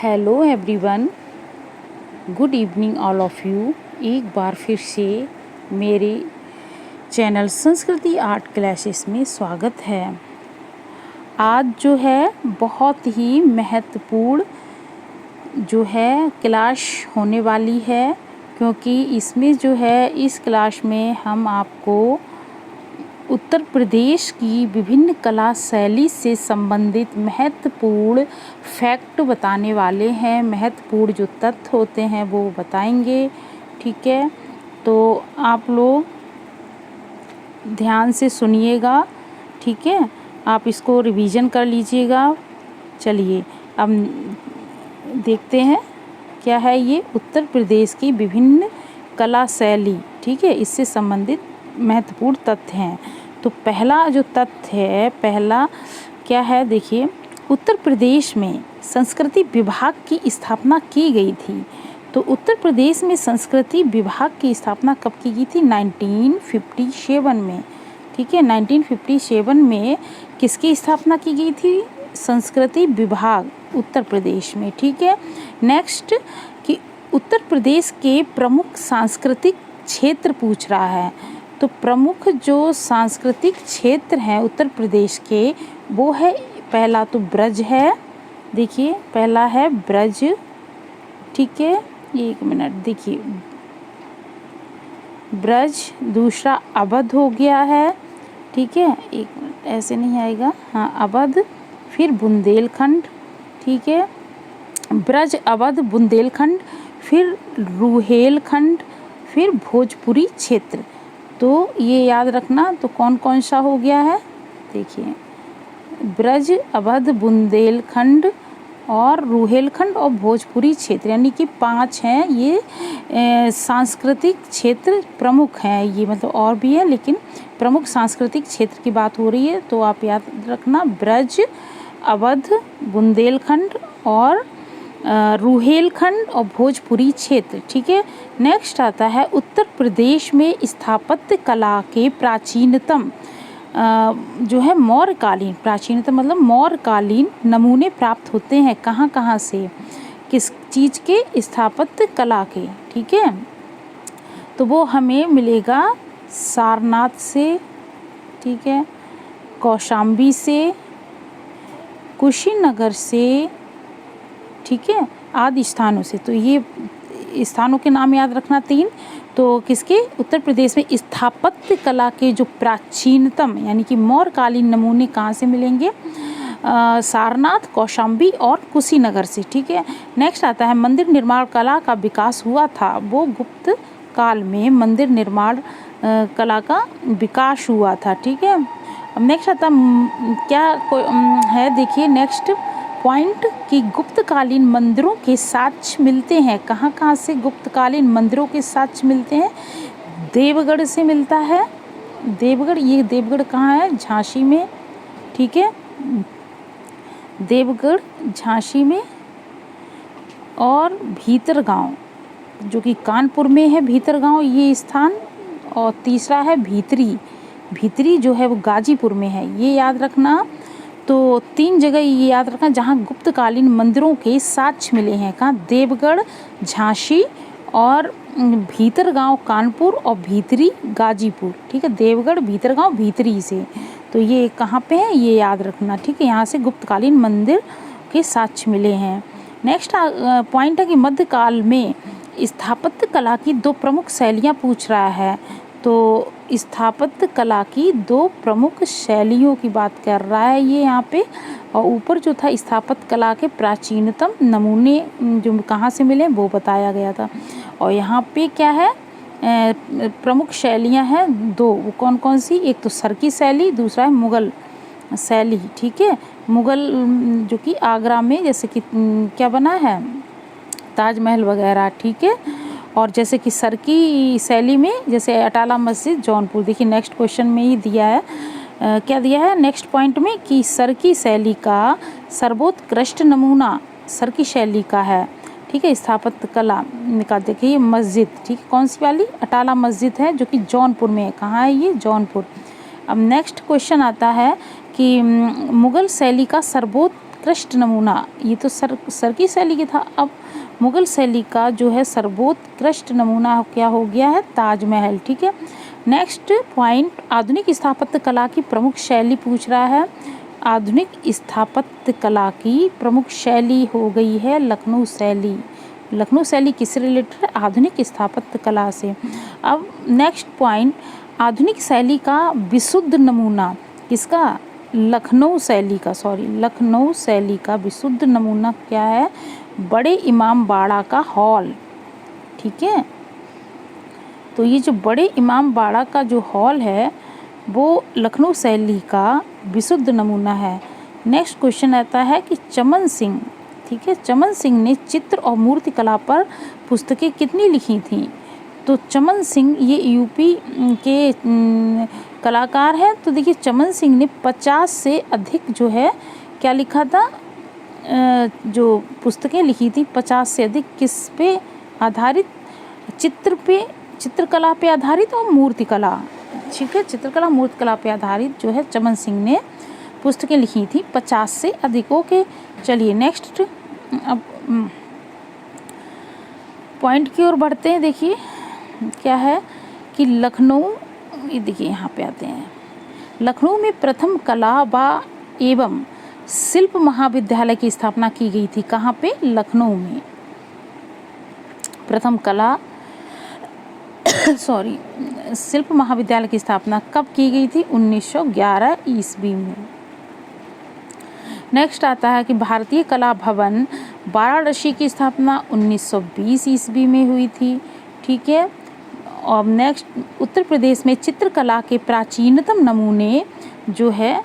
Hello everyone, good evening all of you. एक बार फिर से मेरे चैनल संस्कृति आर्ट क्लासेस में स्वागत है। आज जो है बहुत ही महत्वपूर्ण जो है क्लास होने वाली है, क्योंकि इसमें जो है इस क्लास में हम आपको उत्तर प्रदेश की विभिन्न कला शैली से संबंधित महत्वपूर्ण फैक्ट बताने वाले हैं। महत्वपूर्ण जो तथ्य होते हैं वो बताएंगे, ठीक है। तो आप लोग ध्यान से सुनिएगा, ठीक है। आप इसको रिवीजन कर लीजिएगा। चलिए अब देखते हैं क्या है ये उत्तर प्रदेश की विभिन्न कला शैली, ठीक है। इससे संबंधित महत्वपूर्ण तथ्य हैं। तो पहला जो तथ्य है, पहला क्या है, देखिए, उत्तर प्रदेश में संस्कृति विभाग की स्थापना की गई थी। तो उत्तर प्रदेश में संस्कृति विभाग की स्थापना कब की गई थी? 1957 में, ठीक है। 1957 में किसकी स्थापना की गई थी? संस्कृति विभाग उत्तर प्रदेश में, ठीक है। नेक्स्ट कि उत्तर प्रदेश के प्रमुख सांस्कृतिक क्षेत्र पूछ रहा है। तो प्रमुख जो सांस्कृतिक क्षेत्र हैं उत्तर प्रदेश के, वो है, पहला तो ब्रज है, देखिए पहला है ब्रज, ठीक है। एक मिनट, देखिए ब्रज, दूसरा अवध हो गया है, ठीक है। एक मिनट, ऐसे नहीं आएगा, हाँ अवध, फिर बुंदेलखंड, ठीक है। ब्रज, अवध, बुंदेलखंड, फिर रुहेलखंड, फिर भोजपुरी क्षेत्र। तो ये याद रखना। तो कौन कौन सा हो गया है? देखिए ब्रज, अवध, बुंदेलखंड और रुहेलखंड और भोजपुरी क्षेत्र, यानी कि 5 हैं ये सांस्कृतिक क्षेत्र प्रमुख हैं। ये मतलब और भी है, लेकिन प्रमुख सांस्कृतिक क्षेत्र की बात हो रही है। तो आप याद रखना ब्रज, अवध, बुंदेलखंड और रुहेलखंड और भोजपुरी क्षेत्र, ठीक है। नेक्स्ट आता है उत्तर प्रदेश में स्थापत्य कला के प्राचीनतम जो है मौर्यकालीन, प्राचीनतम मतलब मौर्यकालीन नमूने प्राप्त होते हैं। कहाँ कहाँ से, किस चीज़ के? स्थापत्य कला के, ठीक है। तो वो हमें मिलेगा सारनाथ से, ठीक है, कौशाम्बी से, कुशीनगर से, ठीक है, आदि स्थानों से। तो ये स्थानों के नाम याद रखना 3। तो किसके? उत्तर प्रदेश में स्थापत्य कला के जो प्राचीनतम यानी कि मौर्यकालीन नमूने कहाँ से मिलेंगे? सारनाथ, कौशाम्बी और कुशीनगर से, ठीक है। नेक्स्ट आता है मंदिर निर्माण कला का विकास हुआ था। वो गुप्त काल में मंदिर निर्माण कला का विकास हुआ था, ठीक है। अब नेक्स्ट आता क्या है, देखिए नेक्स्ट पॉइंट कि गुप्तकालीन मंदिरों के साक्ष्य मिलते हैं। कहाँ कहाँ से गुप्तकालीन मंदिरों के साक्ष्य मिलते हैं? देवगढ़ से मिलता है। देवगढ़, ये देवगढ़ कहाँ है? झांसी में, ठीक है। देवगढ़ झांसी में, और भीतरगांव जो कि कानपुर में है, भीतरगांव ये स्थान। और तीसरा है भीतरी, भीतरी जो है वो गाजीपुर में है, ये याद रखना। तो 3 जगह ये याद रखना जहाँ गुप्तकालीन मंदिरों के साक्ष्य मिले हैं। कहाँ? देवगढ़, झांसी और भीतरगांव कानपुर और भीतरी गाजीपुर, ठीक है। देवगढ़, भीतरगांव, भीतरी से। तो ये कहाँ पे है ये याद रखना, ठीक है। यहाँ से गुप्तकालीन मंदिर के साक्ष्य मिले हैं। नेक्स्ट पॉइंट है कि मध्यकाल में स्थापत्य कला की 2 प्रमुख शैलियाँ पूछ रहा है। तो स्थापत्य कला की 2 प्रमुख शैलियों की बात कर रहा है ये यहाँ पे। और ऊपर जो था स्थापत्य कला के प्राचीनतम नमूने जो कहाँ से मिले वो बताया गया था। और यहाँ पे क्या है, प्रमुख शैलियाँ हैं 2, वो कौन कौन सी? एक तो सरकी शैली, दूसरा है मुग़ल शैली, ठीक है। मुग़ल जो कि आगरा में जैसे कि क्या बना है, ताजमहल वगैरह, ठीक है। और जैसे कि सरकी शैली में जैसे अटाला मस्जिद जौनपुर। देखिए नेक्स्ट क्वेश्चन में ही दिया है, क्या दिया है नेक्स्ट पॉइंट में कि सरकी शैली का सर्वोत्कृष्ट नमूना सरकी शैली का है, ठीक है। स्थापत्य कला का देखिए मस्जिद, ठीक है, कौन सी वाली? अटाला मस्जिद है जो कि जौनपुर में है। कहाँ है ये? जौनपुर। अब नेक्स्ट क्वेश्चन आता है कि मुग़ल शैली का सर्वोत्कृष्ट सर्वोत्कृष्ट नमूना, ये तो सर की शैली की था। अब मुगल शैली का जो है सर्वोत्कृष्ट नमूना क्या हो गया है, ताजमहल। ठीक है, नेक्स्ट पॉइंट, आधुनिक स्थापत्य कला की प्रमुख शैली पूछ रहा है। आधुनिक स्थापत्य कला की प्रमुख शैली हो गई है लखनऊ शैली। लखनऊ शैली किससे रिलेटेड है, आधुनिक स्थापत्य कला से। अब नेक्स्ट पॉइंट, आधुनिक शैली का विशुद्ध नमूना किसका, लखनऊ शैली का, लखनऊ शैली का विशुद्ध नमूना क्या है, बड़े इमाम बाड़ा का हॉल। ठीक है, तो ये जो बड़े इमाम बाड़ा का जो हॉल है वो लखनऊ शैली का विशुद्ध नमूना है। नेक्स्ट क्वेश्चन आता है कि चमन सिंह, ठीक है, चमन सिंह ने चित्र और मूर्ति कला पर पुस्तकें कितनी लिखी थीं। तो चमन सिंह ये यूपी के कलाकार हैं। तो देखिए चमन सिंह ने 50 से अधिक जो है क्या लिखा था, जो पुस्तकें लिखी थी 50 से अधिक, किस पे आधारित, चित्रकला पे आधारित और मूर्तिकला। ठीक है, चित्रकला मूर्तिकला पे आधारित जो है चमन सिंह ने पुस्तकें लिखी थी 50 से अधिक। ओके, चलिए नेक्स्ट अब पॉइंट की ओर बढ़ते हैं। देखिए क्या है कि लखनऊ, ये देखिए यहाँ पे आते हैं, लखनऊ में प्रथम कला व एवं शिल्प महाविद्यालय की स्थापना की गई थी। कहाँ पे, लखनऊ में प्रथम कला शिल्प महाविद्यालय की स्थापना कब की गई थी, 1911 ईस्वी में। नेक्स्ट आता है कि भारतीय कला भवन वाराणसी की स्थापना 1920 ईस्वी में हुई थी। ठीक है, और नेक्स्ट उत्तर प्रदेश में चित्रकला के प्राचीनतम नमूने जो है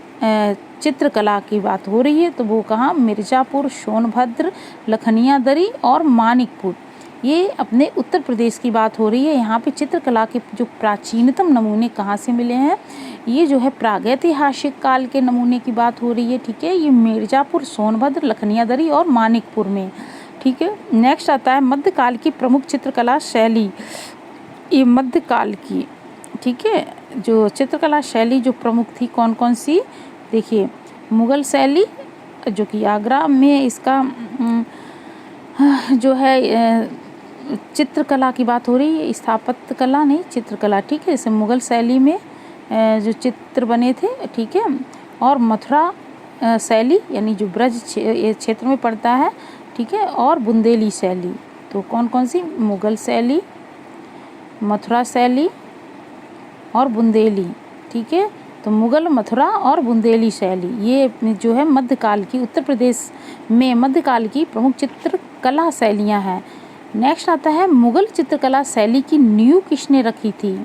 चित्रकला की बात हो रही है, तो वो कहाँ, मिर्ज़ापुर, सोनभद्र, लखनिया दरी और मानिकपुर, ये अपने उत्तर प्रदेश की बात हो रही है। यहाँ पे चित्रकला के जो प्राचीनतम नमूने कहाँ से मिले हैं, ये जो है प्रागैतिहासिक काल के नमूने की बात हो रही है। ठीक है, ये मिर्ज़ापुर, सोनभद्र, लखनिया दरी और मानिकपुर में। ठीक है, नेक्स्ट आता है मध्यकाल की प्रमुख चित्रकला शैली। ये मध्यकाल की, ठीक है, जो चित्रकला शैली जो प्रमुख थी कौन कौन सी, देखिए मुगल शैली जो कि आगरा में इसका जो है चित्रकला की बात हो रही है, स्थापत्य कला नहीं चित्रकला। ठीक है, जैसे मुगल शैली में जो चित्र बने थे। ठीक है, और मथुरा शैली यानी जो ब्रज क्षेत्र में पड़ता है। ठीक है, और बुंदेली शैली। तो कौन कौन सी, मुगल शैली, मथुरा शैली और बुंदेली। ठीक है, तो मुगल, मथुरा और बुंदेली शैली ये जो है मध्यकाल की, उत्तर प्रदेश में मध्यकाल की प्रमुख चित्रकला शैलियाँ हैं। नेक्स्ट आता है मुगल चित्रकला शैली की नींव किसने रखी थी।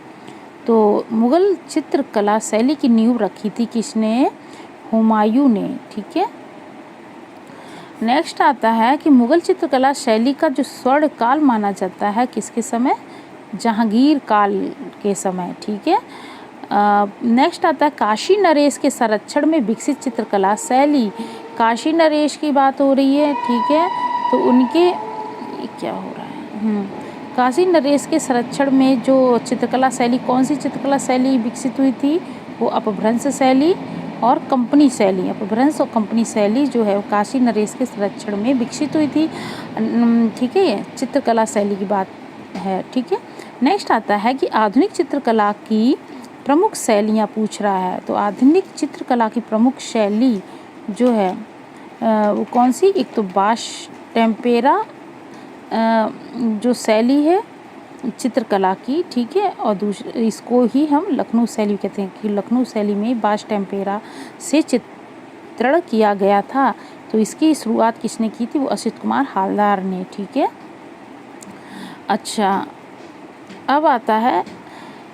तो मुगल चित्रकला शैली की नींव रखी थी किसने, हुमायूं ने। ठीक है, नेक्स्ट आता है कि मुगल चित्रकला शैली का जो स्वर्ण काल माना जाता है किसके समय, जहांगीर काल के समय। ठीक है, नेक्स्ट आता है काशी नरेश के संरक्षण में विकसित चित्रकला शैली। काशी नरेश की बात हो रही है। ठीक है, तो उनके क्या हो रहा है, काशी नरेश के संरक्षण में जो चित्रकला शैली, कौन सी चित्रकला शैली विकसित हुई थी, वो अपभ्रंश शैली और कंपनी शैली। अपभ्रंश और कंपनी शैली जो है वो काशी नरेश के संरक्षण में विकसित हुई थी। ठीक है, ये चित्रकला शैली की बात है। ठीक है, नेक्स्ट आता है कि आधुनिक चित्रकला की प्रमुख शैलियाँ पूछ रहा है। तो आधुनिक चित्रकला की प्रमुख शैली जो है वो कौन सी, एक तो बाश टेम्पेरा जो शैली है चित्रकला की। ठीक है, और दूसरी इसको ही हम लखनऊ शैली कहते हैं कि लखनऊ शैली में बाश टेम्पेरा से चित्रण किया गया था। तो इसकी शुरुआत किसने की थी, वो असित कुमार हालदार ने। ठीक है, अच्छा अब आता है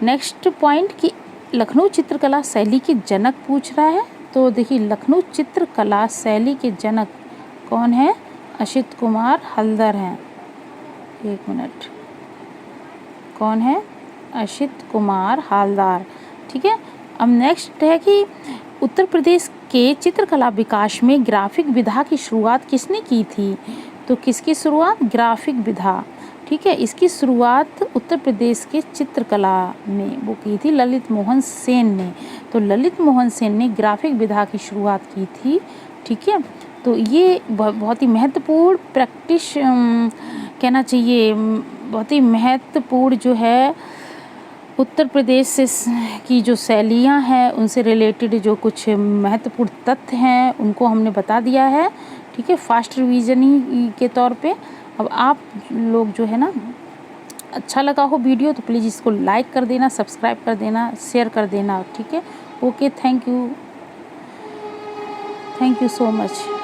नेक्स्ट पॉइंट कि लखनऊ चित्रकला शैली के जनक पूछ रहा है। तो देखिए लखनऊ चित्रकला शैली के जनक कौन है, असित कुमार हल्दर हैं। एक मिनट, कौन है, असित कुमार हालदार। ठीक है, अब नेक्स्ट है कि उत्तर प्रदेश के चित्रकला विकास में ग्राफिक विधा की शुरुआत किसने की थी। तो किसकी शुरुआत, ग्राफिक विधा। ठीक है, इसकी शुरुआत उत्तर प्रदेश के चित्रकला में वो की थी ललित मोहन सेन ने। तो ललित मोहन सेन ने ग्राफिक विधा की शुरुआत की थी। ठीक है, तो ये बहुत ही महत्वपूर्ण प्रैक्टिस कहना चाहिए, बहुत ही महत्वपूर्ण जो है उत्तर प्रदेश से की जो शैलियाँ हैं उनसे रिलेटेड जो कुछ महत्वपूर्ण तथ्य हैं उनको हमने बता दिया है, ठीक है, फास्ट रिवीजनिंग के तौर पे। अब आप लोग जो है ना, अच्छा लगा हो वीडियो तो प्लीज़ इसको लाइक कर देना, सब्सक्राइब कर देना, शेयर कर देना, ठीक है। Okay, thank you so much.